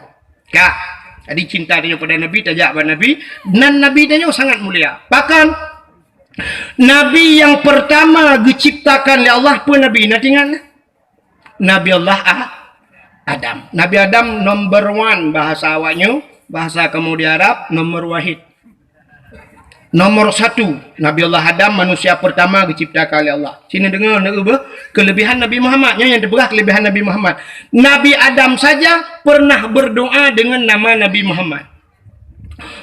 Ka jadi cinta dia pada Nabi tajak pada Nabi nan Nabi dia sangat mulia. Bahkan Nabi yang pertama diciptakan oleh Allah pun Nabi. Nanti ingat Nabi Allah Adam. Nabi Adam number one bahasa awaknya. Bahasa kamu di Arab nomor wahid. Nomor satu. Nabi Allah Adam manusia pertama diciptakan oleh Allah. Sini dengar kelebihan Nabi Muhammadnya yang terbelah kelebihan Nabi Muhammad. Nabi Adam saja pernah berdoa dengan nama Nabi Muhammad.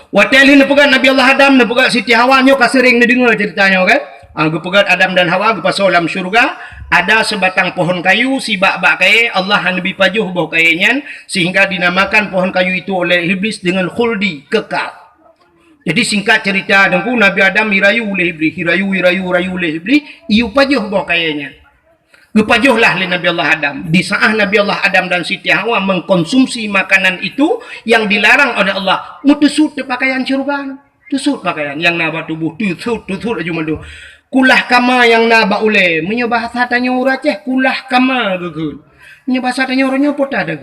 Waktu ini pegat Nabi Allah Adam, pegat Siti Hawa, nyo sering dengar ceritanya kan? Pegat Adam dan Hawa, pasal dalam syurga, ada sebatang pohon kayu, si bak-bak kaya, Allah Nabi pajuh bau kayanya, sehingga dinamakan pohon kayu itu oleh iblis dengan khuldi, kekal. Jadi singkat cerita, dengku Nabi Adam hirayu oleh iblis, hirayu oleh iblis, iu pajuh bau kayanya. Gepajuhlah oleh Nabi Allah Adam. Di saat Nabi Allah Adam dan Siti Hawa mengkonsumsi makanan itu yang dilarang oleh Allah. Mutusut pakaian syurga. Tusut pakaian yang naba tubuh. Tusut aja mandu. Kulah kama yang naba ule. Menyebah tanya uraceh. Kulah kama gegul. Menyebah tanya orangnya pota ada.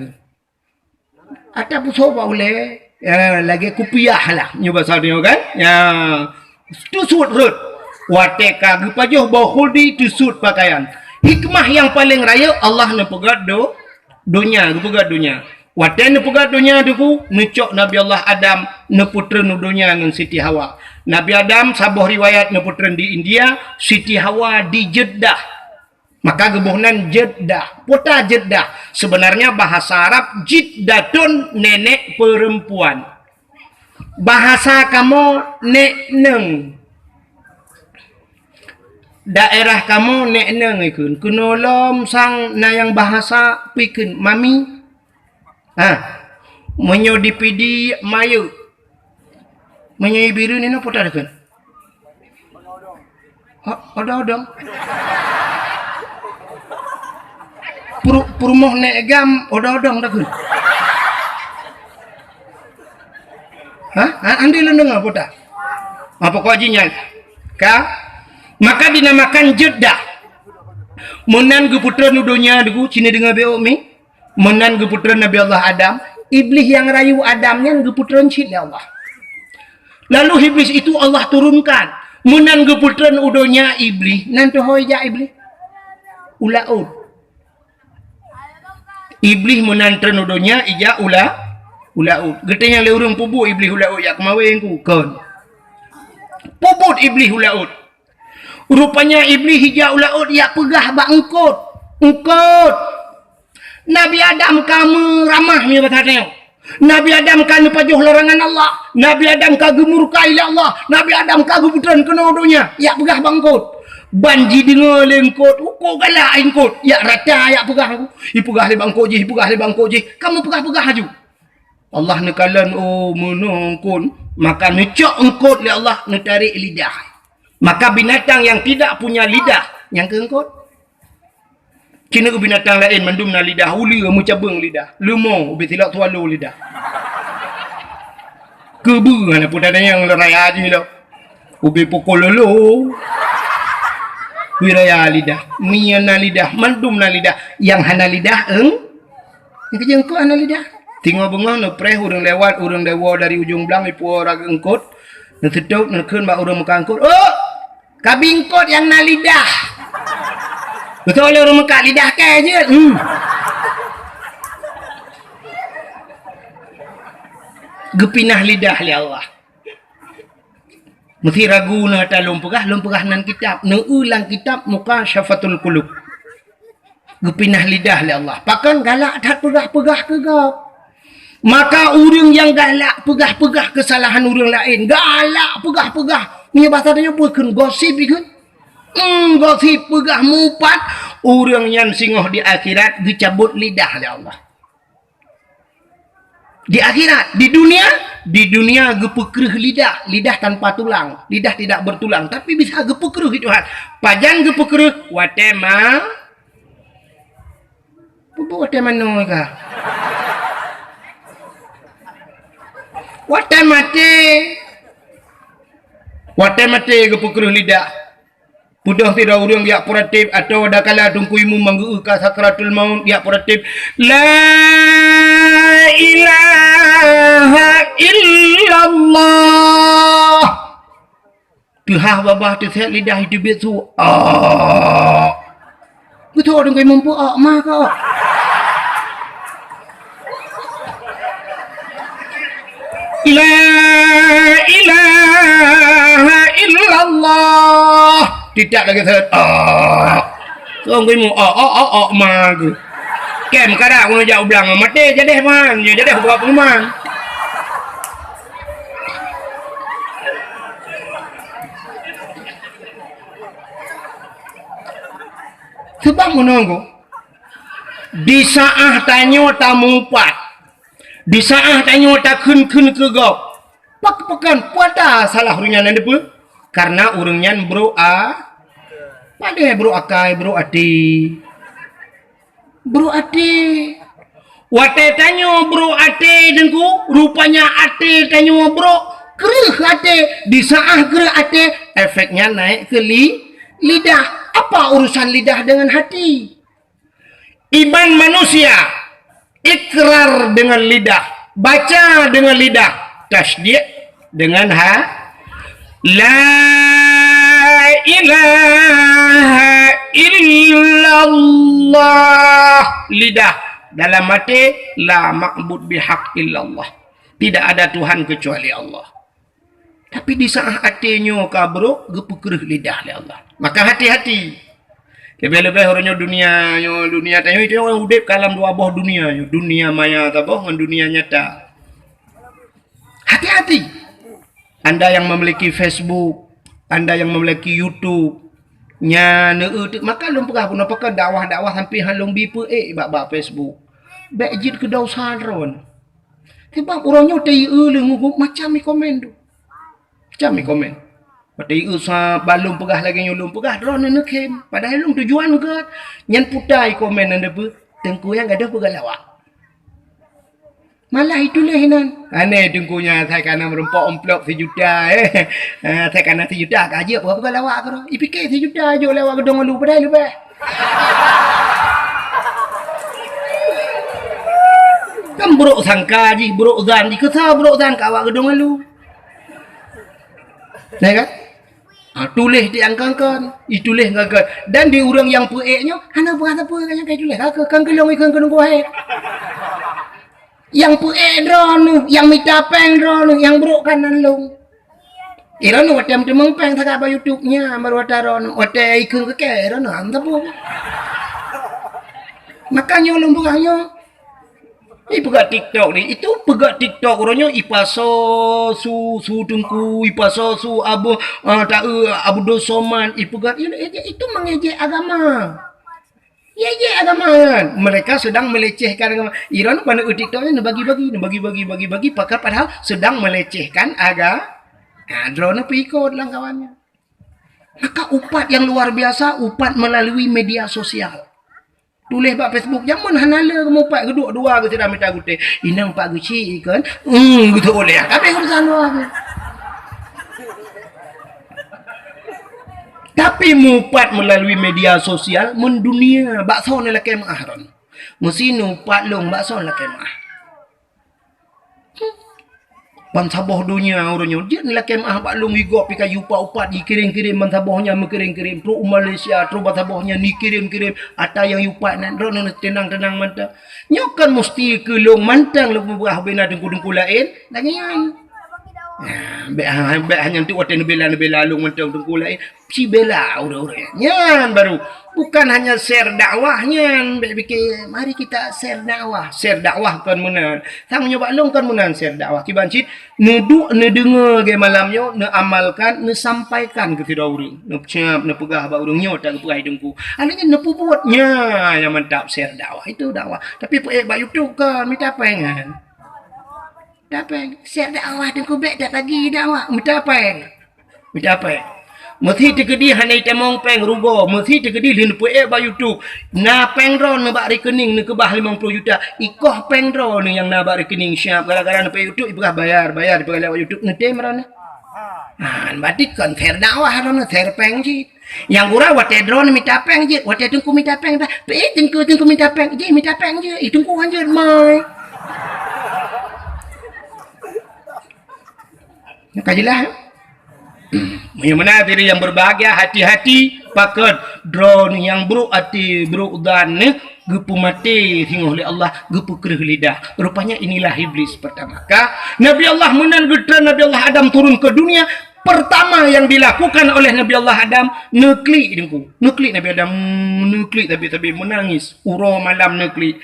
Ada pusoba ule. Lagi kupiah lah. Menyebah tanya kan. Ya. Tusut rut. Wateka gepajuh bau khuldi tusut pakaian. Hikmah yang paling raya Allah nepegat dunia, nepegat dunia. Waktu nepegat dunia duku necok Nabi Allah Adam neputren dunia dengan Siti Hawa. Nabi Adam sabuh riwayat neputren di India, Siti Hawa di Jeddah. Maka gebuhnan Jeddah, kota Jeddah. Sebenarnya bahasa Arab Jiddatun nenek perempuan. Bahasa kamu nek neng. Daerah kamu nek neng ikun kunolom sang na yang bahasa pikun mami menyo dipidi mayu menyo biru ni no pota dekan odong purmoh nek gam odong dekan andi lendenga pota apa kau jinyal ka. Maka dinamakan Jeddah. Menan geputra nudonya dugu cina dengan beo mi. Menan geputra Nabi Allah Adam. Iblis yang rayu Adamnya geputra cina Allah. Lalu iblis itu Allah turunkan. Menan geputra nudonya iblis. Nanti hoja iblis. Ulaud. Iblis menan nudonya ija ulaud. Getenya leurung pubu iblis ulaud ya kemawen ku kon. Pubut iblis ulaud. Rupanya iblis hijau laut ya pegah bak engkot. Nabi Adam kamu ramah ni bertanya. Nabi Adam kan pajuh larangan Allah. Nabi Adam kagum murkai Allah. Nabi Adam kagum putran kena dunia. Ya pegah bangkot. Banji dengar lengkot. Uko galak engkot. Ya rata ya pegah aku. Ipegah le bangkot je. Kamu pegah aju. Allah nekalan menongkon. Maka necok engkot le Allah netarik lidah. Maka binatang yang tidak punya lidah yang keengkot. Kena ke binatang lain mendum na lidah uli mu cabang lidah. Lemong ubi tilak tualu lidah. Kebu mana pun ada yang raya aja lo. Ubi pukul lolo. Wiraya lidah, miyana lidah, mendum na lidah. Yang hana lidah yang kejengkot hana lidah. Tinggal bengong no preh urang lewat urang dewa dari ujung belang ipu orang engkot. Nak tutup nak keun bak urang mekangkot. Oh! Kabingkot yang na lidah. Betul oleh orang Mekah lidah ke je. Gepinah lidah li Allah. Mesti ragu na ta lompegah nan kitab. Na ulang kitab muka syafatul qulub. Gepinah lidah li Allah. Pakan galak tak pegah-pegah ke gap. Maka orang yang galak pegah-pegah kesalahan orang lain. Galak pegah-pegah. Ni bahasa tanya bukan gosip ikut. Gosip pegah mupat. Orang yang singoh di akhirat dicabut lidah oleh Allah. Di akhirat, di dunia gepekreh lidah, lidah tanpa tulang, lidah tidak bertulang, tapi bisa gepekreh Tuhan. Pajan gepekreh, watema, bubu watema noga, watemate gepekreh lidah. Pudah tidak urang dia puratif atau ada kala tungkuimu manggu ka sakratul maut dia puratif la ilaha illallah tuhah babah tu set lidah itu betu betul dong kai mampu mah kau la ilaha illallah tidak lagi set kau kai mu mah ke kem kada aku jauh bilang mati jadi man jadi buat peman sebab menunggu di saat tanyo tamu pat di saat tanyo tak kun ke gau pak pekan puata salah urangnya nanti pun karena urangnya bro pada bro akai bro ati wate tanyo bro ate dengku rupanya ate tanyo bro kereh ate di saat kereh ate efeknya naik ke lidah. Apa urusan lidah dengan hati? Iman manusia ikrar dengan lidah, baca dengan lidah, tasdid dengan la ilaha illallah lidah, dalam hati la ma'bud bihaq illallah, tidak ada Tuhan kecuali Allah. Tapi di saat hatinya kabro gepekreh lidah oleh Allah. Maka hati-hati. Lebih-lebih orangnya dunia tanya itu orang udip kalam dua boh dunia, dunia maya taboh dengan dunia nyata. Hati-hati. Anda yang memiliki Facebook, Anda yang memiliki YouTube, maka lum pegah pun apakah dakwah sampai halung bipu bab Facebook. Bejit ke dausan ron. Sebab orangnya tei lengu macam komen tu. Macam komen. Pati usah balum pegah lagi nyulum pegah ron nak kem. Padahal lung tujuan ke nyan putai komen anda pu tengku yang ada pegah lawak. Malah itulah hinan. Aneh tengkunya saya kena merempok amplop 1 juta saya kena 1 juta gaji apa pegah lawak ke. Ipikir 1 juta aja lawak gedong lu padahal lebih. Kan bro sangka ji bro zan di kesah bro zan kawak gedong lu. Nah kan? Tulis diangkangkan, itulis ngagak. Dan di orang yang pueknya, hana buat apa yang kayak tulis. Kan kelong ikan kelong kuah. Yang puek drone, yang mitapeng drone, yang bro kanan long. Iran watem temeng peng tak apa YouTube-nya, baru wataron, wate ikan ke Iran anda bu. Makanya lomboknya. Pegat TikTok ni, itu pegat TikTok orangnya ipaso su tungku ipaso su abu abu dosoman ipegat itu mengejek agama. Ya agama kan. Mereka sedang melecehkan agama. Iran pada TikToknya bagi-bagi padahal sedang melecehkan agama. Drone pikir lang kawannya. Maka upat yang luar biasa, upat melalui media sosial. Tulis pak Facebook jangan hanala kamu pak kedua ke tidak minta gute inang pak guci kan gitu boleh tapi urusan luar tapi mupat melalui media sosial mendunia bakso ni laki mahron mesinu pak long bakso laki mah Bansaboh dunia orangnya dia ni laki mah pak long igop pika yupa upat dikirim-kirim bansabohnya mengirim-kirim pro Malaysia pro bansabohnya ni kirim-kirim ada yang yupa nan ron tenang-tenang mantap nyokan mesti ke long mantang lu buah bena dengku-dengku lain dangian be hanya tu waten bela long mantang dengku lain si bela orang-orang nyan baru bukan hanya share dakwahnya bikin mari kita share dakwah kan menan sang nyoba long kan menan share dakwah kibancit dengar ge malamnya amalkan sampaikan ke tidak urang cap pegah ba urangnya tak pegai dengku ananya buatnya yang mantap share dakwah itu dakwah tapi ba YouTube kan minta pengen peng. Siap dakwah dan kubek tak lagi dakwah. Minta peng. Minta peng. Mesti terkedi hanai temong peng rubo. Mesti terkedi lin pu ba YouTube. Na peng ro na bak rekening ni ke bah 50 juta. Ikoh peng ro ni yang na bak rekening siap gara-gara na pe YouTube ibah bayar ibu lewat YouTube ngetem ro na. Ah, berarti kan fair dakwah ro na fair peng ji. Yang gura wate drone minta peng je. Wate tungku minta peng dah. Pe tungku minta peng je, minta peng je. Tungku anjir mai. Kajilah. Yang mana diri yang berbahagia hati-hati pakai drone yang buruk hati buruk dan gepu mati hingga oleh Allah gepu kerih lidah. Rupanya inilah iblis pertama. Nabi Allah menan gedra Nabi Allah Adam turun ke dunia. Pertama yang dilakukan oleh Nabi Allah Adam nekli dengku. Nekli Nabi Adam nekli tapi menangis. Uro malam nekli.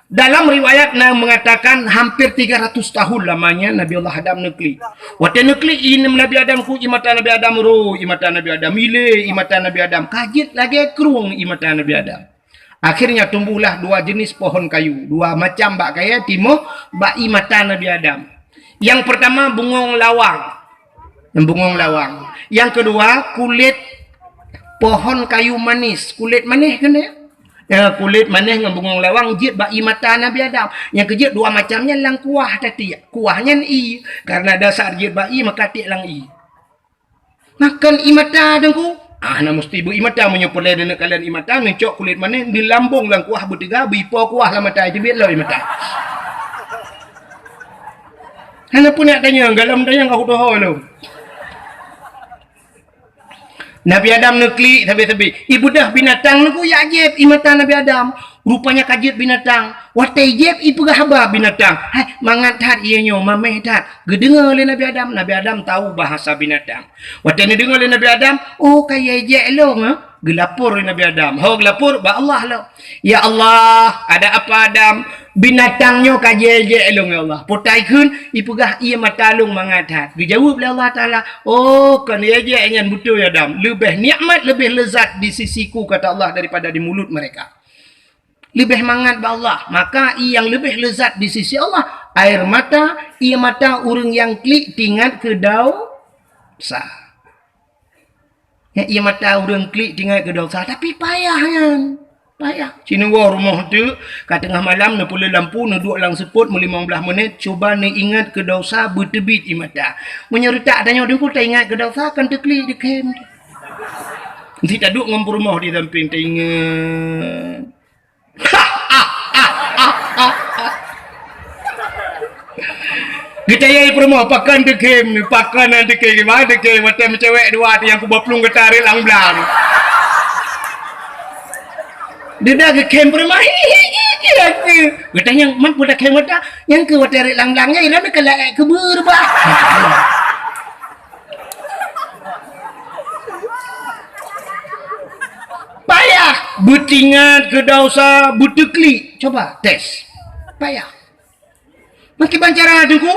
Dalam riwayat mengatakan hampir 300 tahun lamanya Nabi Allah Adam nekli. Waktu nekli ini Nabi Adam ku imata Nabi Adam ro, imata Nabi Adam ile, imata Nabi Adam kajit lagi kerung imata Nabi Adam. Akhirnya tumbuhlah dua jenis pohon kayu, dua macam bak kaya timo bak imata Nabi Adam. Yang pertama bungong lawang. Bungong lawang. Yang kedua kulit pohon kayu manis, kulit manis kan ya? Ya, kulit manis dengan bungong lawang jit bak mata Nabi Adam. Yang kejut dua macamnya lang kuah tadi. Kuahnya i. Karena dasar jit bak maka tik lang i. Makan mata dengku. Ah, na mesti bu mata menyopoleh dengan kalian mata mencok kulit manis di lambung lang kuah bertiga bipo kuah lah mata itu biar lo mata. Hana pun nak tanya galam tanya kau tahu lo. Nabi Adam nekli tapi ibu dah binatang nuku ya jeb imata Nabi Adam rupanya kajet binatang watai jeb ibu gahaba binatang hai mangat hat ianyo mameh hat gedengar oleh Nabi Adam tahu bahasa binatang watai ni dengar oleh Nabi Adam oh kaya jeb lo ha gelapur oleh Nabi Adam ho gelapur ba Allah lo ya Allah ada apa Adam binatangnya kaje elong ya Allah potai kun ipugah ia matalung mangadat dijawab oleh Allah Taala oh kan ia je enyan betul ya Adam lebih nikmat lebih lezat di sisiku kata Allah daripada di mulut mereka lebih mangat ba Allah maka yang lebih lezat di sisi Allah air mata ia mata urang yang klik tingat ke dau sah ya ia mata urang klik tingat ke dau sah tapi payahnya payah. Cina war rumah tu kat tengah malam nak pula lampu nak duduk lang seput 15 minit cuba nak ingat ke dosa bertebit di mata. Menyeretak tanya dia pun tak ingat ke dosa kan terklik di kem. Nanti tak duduk ngam rumah di samping tak ingat. Kita yai rumah pakan di kem, pakan di kem, ada kem macam cewek dua yang ku baplung ke tarik lang belang. Dia dah ke kem rumah dia tanya man pun dah kem mata yang ke water lang-langnya ira nak kelak kebur bah payah betingat ke dosa butekli coba tes payah makin bancara adengku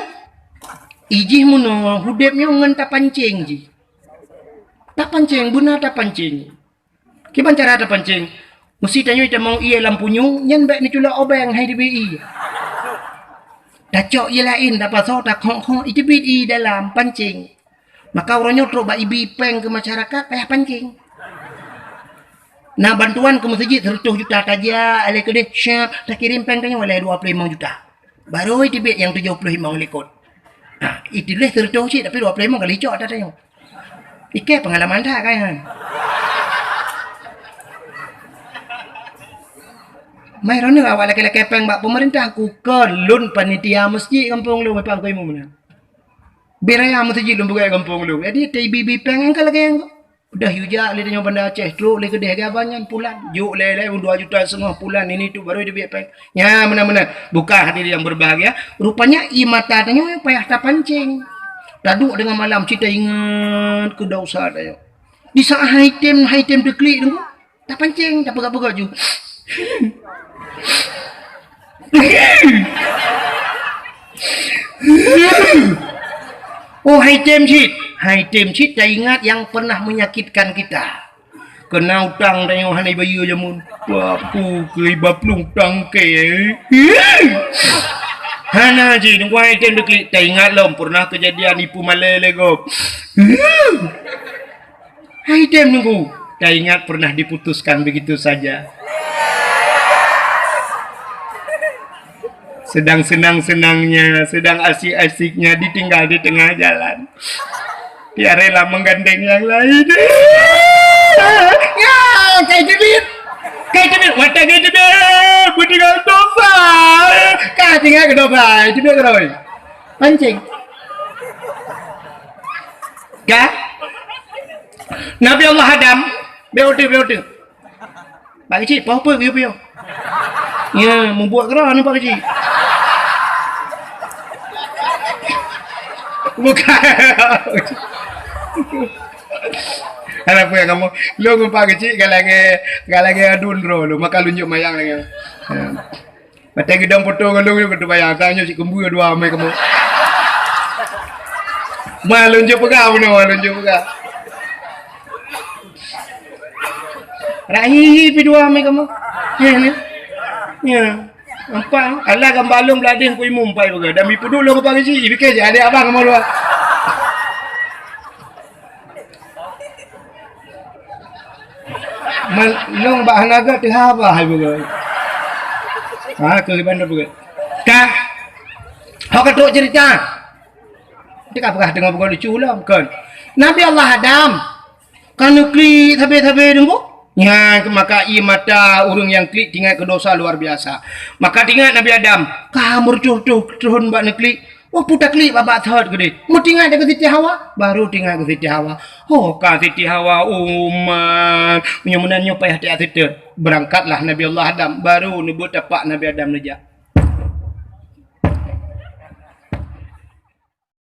iji muno hudepnya ngan tak pancing ji tak pancing guna tak pancing ki bancara tak pancing mesti tanya kita mau ia lampunya nyan baik ni cula obeng hai DBI dah cok ia lain dah pasal tak kong itu BI dalam pancing maka orangnya teruk bak ibi peng ke masyarakat payah pancing nah bantuan ke masjid 100 juta saja alai ke dia syap tak kirim peng tanya oleh 25 juta baru itu BI yang 75 lekot nah itu leh 100 sih tapi 25 kali cok tak tanya ike pengalaman tak kan mai rona awak laki-laki peng bak pemerintah aku kelun panitia masjid kampung lu apa kau mana beraya masjid lu bukan kampung lu jadi TBB peng engkau lagi yang udah yuja le tanya benda Aceh teruk le kedeh dia banyak pulan juk le 2 juta setengah pulan ini tu baru dia peng ya benar-benar bukan hadirin yang berbahagia rupanya imata tanya payah tak pancing daduk dengan malam cerita ingat ke dosa dia di saat item terklik tu tak pancing tak pegang-pegang ju oh hai tem cheat tak ingat yang pernah menyakitkan kita kena utang tanya hanai bayu jamun papu ke baplung tangke Hana ji nunggu item dukli. Tak ingat lom pernah kejadian nipu malai lego. Item nunggu. Tak ingat pernah diputuskan begitu saja. Sedang senang-senangnya, sedang asik-asiknya ditinggal di tengah jalan. Dia rela menggandeng yang lain. Ya, kayak jebit. Watak kayak jebit. Tinggal dosa. Kah tinggal ke dosa. Jebit ke dosa. Pancing. Ya. Nabi Allah Adam. Beote. Pak kecil, apa piu. Ya, membuat gerah ni Pak kecil. Bukan. Apa yang kamu lu ngumpa kecil galage adun ro lu maka lunjuk mayang lagi. Mata gedang potong lu betul bayang tanya si kembu dua mai kamu. Lunjuk pegah lunjuk pegah. Rahi pi dua mai kamu. Ya. Apa? Allah gambalung belading ku imum pai pegah. Dami pudu lu ngumpa kecil bikin ada abang kamu lu. Long bahan agak tiha apa hai bukan? Ke mana bukan? Kah? Hak ketuk cerita. Dia apakah dengar bukan lucu lah bukan? Nabi Allah Adam kan klik tabe dulu. Ya, maka mata urung yang klik tinggal ke dosa luar biasa. Maka tinggal Nabi Adam, kamur turun bak neklik. Oh putak klik babak third gede. Mu tinggal dekat Siti Hawa, baru tinggal ke Siti Hawa. Oh ka Siti Hawa umat. Menyemunannya payah hati-hati. Berangkatlah Nabi Allah Adam, baru nebut tapak Nabi Adam naja.